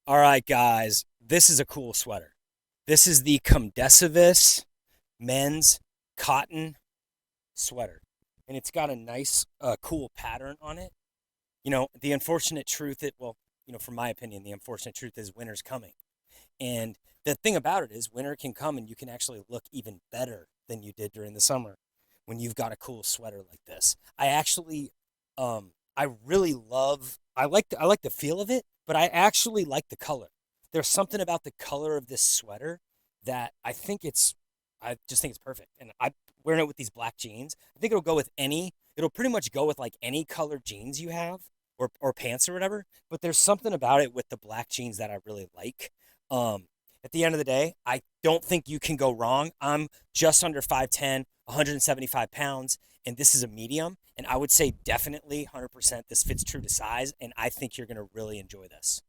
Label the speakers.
Speaker 1: All right, guys, this is a cool sweater. This is the Comdecevis men's cotton sweater, and it's got a nice, cool pattern on it. The unfortunate truth, from my opinion, the unfortunate truth is winter's coming. And the thing about it is, winter can come and you can actually look even better than you did during the summer when you've got a cool sweater like this. I really love. I like the feel of it, but I actually like the color. There's something about the color of this sweater that I just think it's perfect. And I wearing it with these black jeans. I think it'll go with any. It'll pretty much go with like any colored jeans you have or pants or whatever. But there's something about it with the black jeans that I really like. Um, at the end of the day, I don't think you can go wrong. I'm just under 5'10", 175 pounds, and this is a medium. And I would say definitely 100% this fits true to size, and I think you're going to really enjoy this.